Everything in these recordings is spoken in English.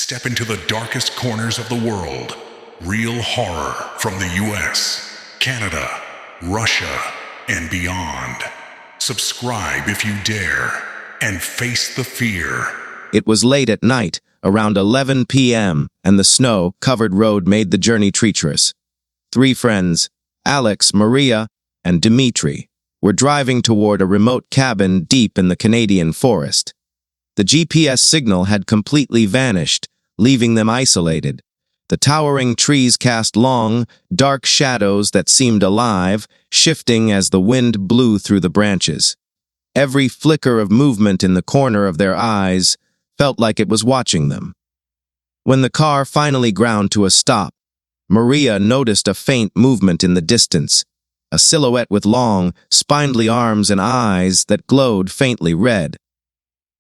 Step into the darkest corners of the world. Real horror from the US, Canada, Russia, and beyond. Subscribe if you dare, and face the fear. It was late at night, around 11 p.m., and the snow-covered road made the journey treacherous. Three friends, Alex, Maria, and Dmitri, were driving toward a remote cabin deep in the Canadian forest. The GPS signal had completely vanished, leaving them isolated. The towering trees cast long, dark shadows that seemed alive, shifting as the wind blew through the branches. Every flicker of movement in the corner of their eyes felt like it was watching them. When the car finally ground to a stop, Maria noticed a faint movement in the distance, a silhouette with long, spindly arms and eyes that glowed faintly red.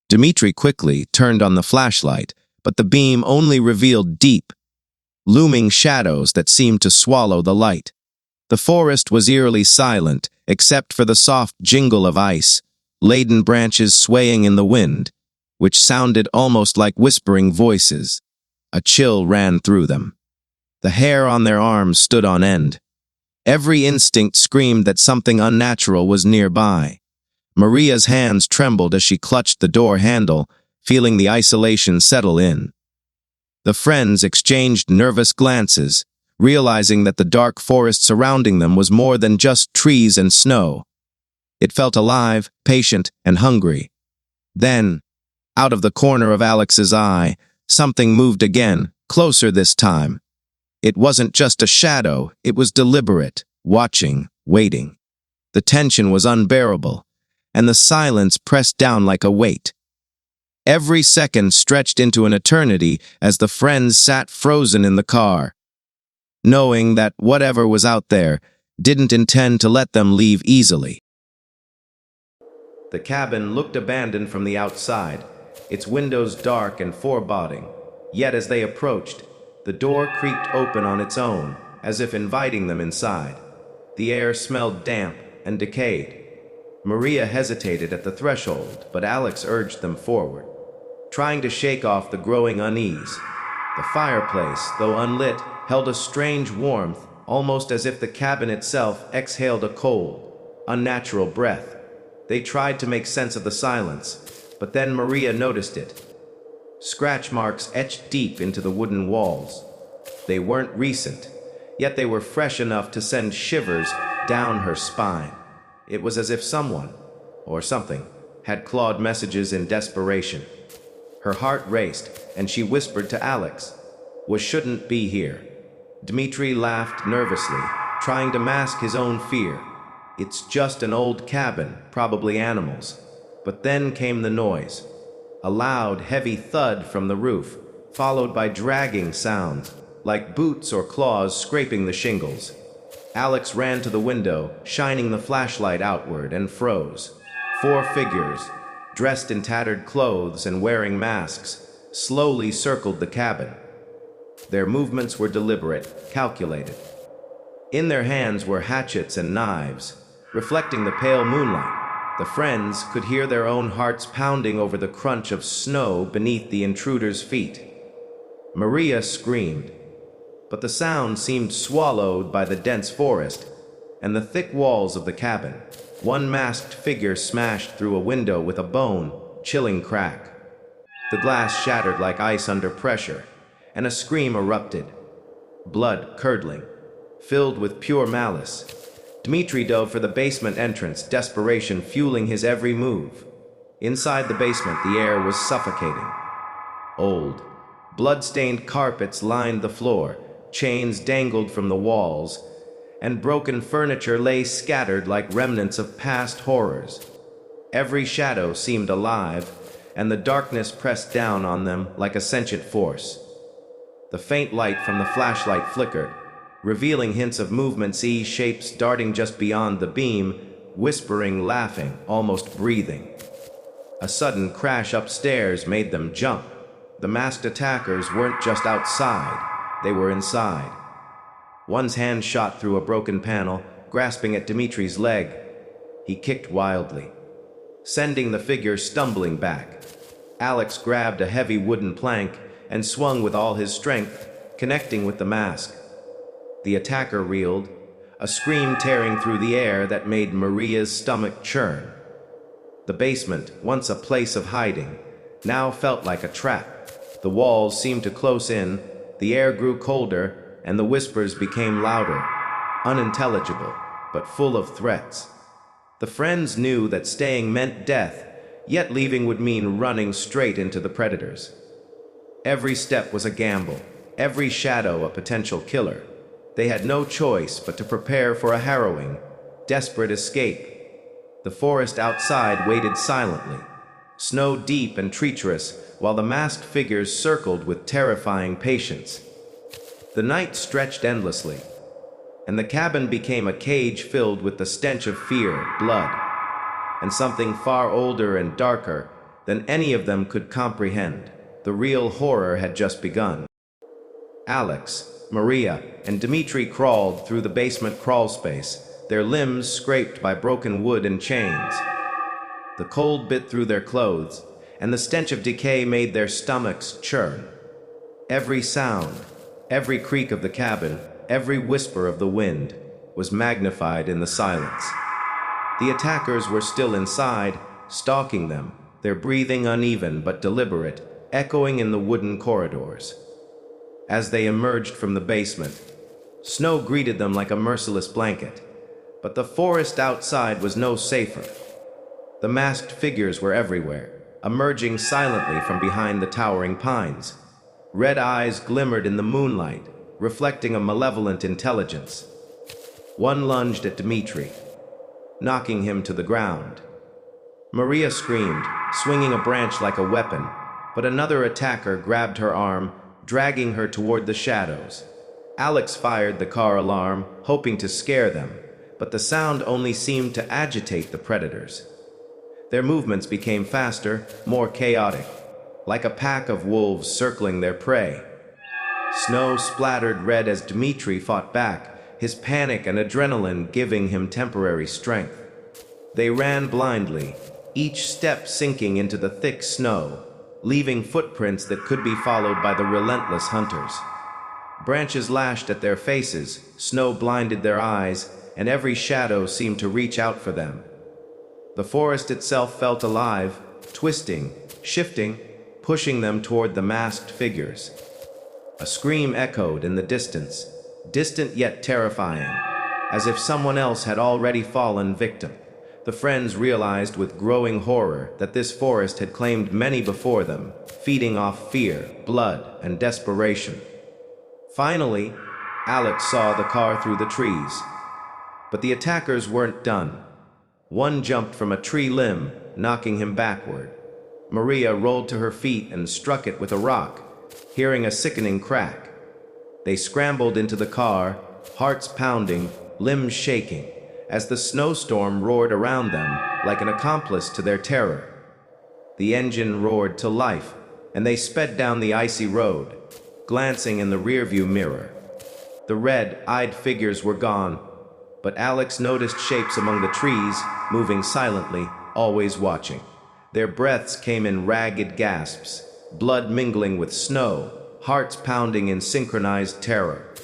Dmitri quickly turned on the flashlight, but the beam only revealed deep, looming shadows that seemed to swallow the light. The forest was eerily silent, except for the soft jingle of ice, laden branches swaying in the wind, which sounded almost like whispering voices. A chill ran through them. The hair on their arms stood on end. Every instinct screamed that something unnatural was nearby. Maria's hands trembled as she clutched the door handle, feeling the isolation settle in. The friends exchanged nervous glances, realizing that the dark forest surrounding them was more than just trees and snow. It felt alive, patient, and hungry. Then, out of the corner of Alex's eye, something moved again, closer this time. It wasn't just a shadow, it was deliberate, watching, waiting. The tension was unbearable, and the silence pressed down like a weight. Every second stretched into an eternity as the friends sat frozen in the car, knowing that whatever was out there didn't intend to let them leave easily. The cabin looked abandoned from the outside, its windows dark and foreboding. Yet as they approached, the door creaked open on its own, as if inviting them inside. The air smelled damp and decayed. Maria hesitated at the threshold, but Alex urged them forward, trying to shake off the growing unease. The fireplace, though unlit, held a strange warmth, almost as if the cabin itself exhaled a cold, unnatural breath. They tried to make sense of the silence, but then Maria noticed it. Scratch marks etched deep into the wooden walls. They weren't recent, yet they were fresh enough to send shivers down her spine. It was as if someone, or something, had clawed messages in desperation. Her heart raced, and she whispered to Alex, "We shouldn't be here." Dmitri laughed nervously, trying to mask his own fear. "It's just an old cabin, probably animals." But then came the noise. A loud, heavy thud from the roof, followed by dragging sounds, like boots or claws scraping the shingles. Alex ran to the window, shining the flashlight outward, and froze. 4 figures, dressed in tattered clothes and wearing masks, slowly circled the cabin. Their movements were deliberate, calculated. In their hands were hatchets and knives, reflecting the pale moonlight. The friends could hear their own hearts pounding over the crunch of snow beneath the intruders' feet. Maria screamed, but the sound seemed swallowed by the dense forest and the thick walls of the cabin. One masked figure smashed through a window with a bone-chilling crack. The glass shattered like ice under pressure, and a scream erupted, blood curdling, filled with pure malice. Dmitri dove for the basement entrance, desperation fueling his every move. Inside the basement, the air was suffocating. Old, blood-stained carpets lined the floor, chains dangled from the walls, and broken furniture lay scattered like remnants of past horrors. Every shadow seemed alive, and the darkness pressed down on them like a sentient force. The faint light from the flashlight flickered, revealing hints of movement, shapes darting just beyond the beam, whispering, laughing, almost breathing. A sudden crash upstairs made them jump. The masked attackers weren't just outside, they were inside. One's hand shot through a broken panel, grasping at Dmitri's leg. He kicked wildly, sending the figure stumbling back. Alex grabbed a heavy wooden plank and swung with all his strength, connecting with the mask. The attacker reeled, a scream tearing through the air that made Maria's stomach churn. The basement, once a place of hiding, now felt like a trap. The walls seemed to close in, the air grew colder, and the whispers became louder, unintelligible, but full of threats. The friends knew that staying meant death, yet leaving would mean running straight into the predators. Every step was a gamble, every shadow a potential killer. They had no choice but to prepare for a harrowing, desperate escape. The forest outside waited silently, snow deep and treacherous, while the masked figures circled with terrifying patience. The night stretched endlessly, and the cabin became a cage filled with the stench of fear, blood, and something far older and darker than any of them could comprehend. The real horror had just begun. Alex, Maria, and Dmitri crawled through the basement crawlspace, their limbs scraped by broken wood and chains. The cold bit through their clothes, and the stench of decay made their stomachs churn. Every sound, every creak of the cabin, every whisper of the wind was magnified in the silence. The attackers were still inside, stalking them, their breathing uneven but deliberate, echoing in the wooden corridors. As they emerged from the basement, snow greeted them like a merciless blanket, but the forest outside was no safer. The masked figures were everywhere, emerging silently from behind the towering pines. Red eyes glimmered in the moonlight, reflecting a malevolent intelligence. One lunged at Dmitri, knocking him to the ground. Maria screamed, swinging a branch like a weapon, but another attacker grabbed her arm, dragging her toward the shadows. Alex fired the car alarm, hoping to scare them, but the sound only seemed to agitate the predators. Their movements became faster, more chaotic, like a pack of wolves circling their prey. Snow splattered red as Dmitri fought back, his panic and adrenaline giving him temporary strength. They ran blindly, each step sinking into the thick snow, leaving footprints that could be followed by the relentless hunters. Branches lashed at their faces, snow blinded their eyes, and every shadow seemed to reach out for them. The forest itself felt alive, twisting, shifting, pushing them toward the masked figures. A scream echoed in the distance, distant yet terrifying, as if someone else had already fallen victim. The friends realized with growing horror that this forest had claimed many before them, feeding off fear, blood, and desperation. Finally, Alex saw the car through the trees. But the attackers weren't done. One jumped from a tree limb, knocking him backward. Maria rolled to her feet and struck it with a rock, hearing a sickening crack. They scrambled into the car, hearts pounding, limbs shaking, as the snowstorm roared around them like an accomplice to their terror. The engine roared to life, and they sped down the icy road, glancing in the rearview mirror. The red-eyed figures were gone, but Alex noticed shapes among the trees, moving silently, always watching. Their breaths came in ragged gasps, blood mingling with snow, hearts pounding in synchronized terror.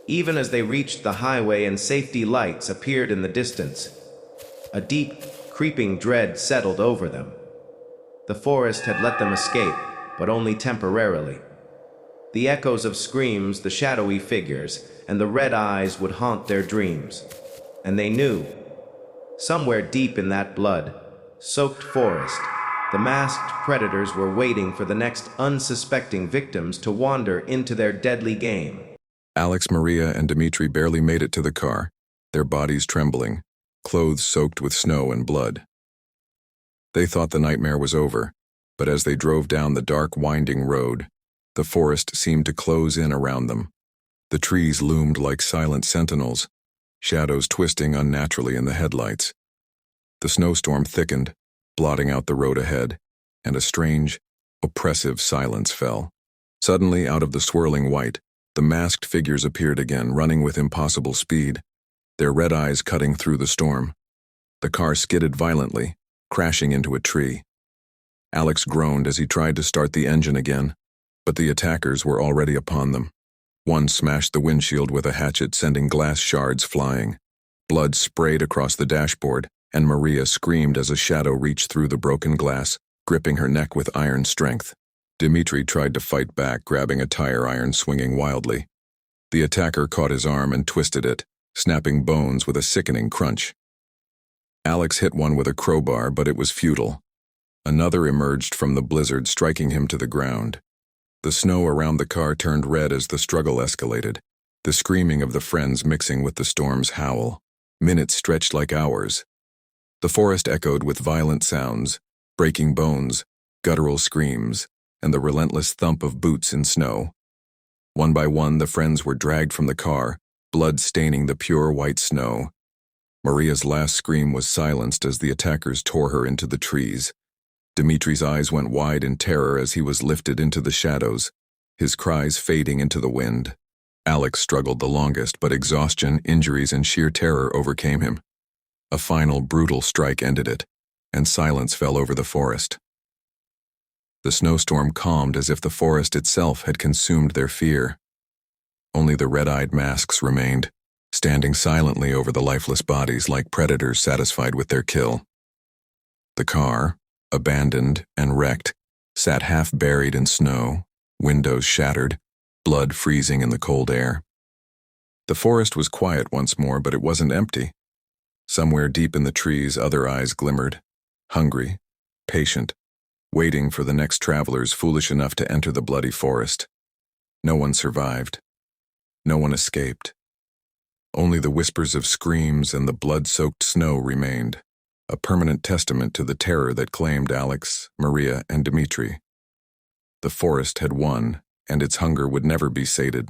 Even as they reached the highway and safety lights appeared in the distance, a deep, creeping dread settled over them. The forest had let them escape, but only temporarily. The echoes of screams, the shadowy figures, and the red eyes would haunt their dreams. And they knew, somewhere deep in that blood-soaked forest, the masked predators were waiting for the next unsuspecting victims to wander into their deadly game. Alex, Maria, and Dmitri barely made it to the car, their bodies trembling, clothes soaked with snow and blood. They thought the nightmare was over, but as they drove down the dark, winding road, the forest seemed to close in around them. The trees loomed like silent sentinels, shadows twisting unnaturally in the headlights. The snowstorm thickened, blotting out the road ahead, and a strange, oppressive silence fell. Suddenly, out of the swirling white, the masked figures appeared again, running with impossible speed, their red eyes cutting through the storm. The car skidded violently, crashing into a tree. Alex groaned as he tried to start the engine again, But the attackers were already upon them. One smashed the windshield with a hatchet, sending glass shards flying. Blood sprayed across the dashboard, and Maria screamed as a shadow reached through the broken glass, gripping her neck with iron strength. Dmitri tried to fight back, grabbing a tire iron, swinging wildly. The attacker caught his arm and twisted it, snapping bones with a sickening crunch. Alex hit one with a crowbar, but it was futile. Another emerged from the blizzard, striking him to the ground. The snow around the car turned red as the struggle escalated, the screaming of the friends mixing with the storm's howl. Minutes stretched like hours. The forest echoed with violent sounds, breaking bones, guttural screams, and the relentless thump of boots in snow. One by one, the friends were dragged from the car, blood staining the pure white snow. Maria's last scream was silenced as the attackers tore her into the trees. Dmitri's eyes went wide in terror as he was lifted into the shadows, his cries fading into the wind. Alex struggled the longest, but exhaustion, injuries, and sheer terror overcame him. A final, brutal strike ended it, and silence fell over the forest. The snowstorm calmed as if the forest itself had consumed their fear. Only the red-eyed masks remained, standing silently over the lifeless bodies like predators satisfied with their kill. The car, abandoned and wrecked, sat half buried in snow, windows shattered, blood freezing in the cold air. The forest was quiet once more, but it wasn't empty. Somewhere deep in the trees, other eyes glimmered, hungry, patient, waiting for the next travelers foolish enough to enter the bloody forest. No one survived. No one escaped. Only the whispers of screams and the blood-soaked snow remained, a permanent testament to the terror that claimed Alex, Maria, and Dmitri. The forest had won, and its hunger would never be sated.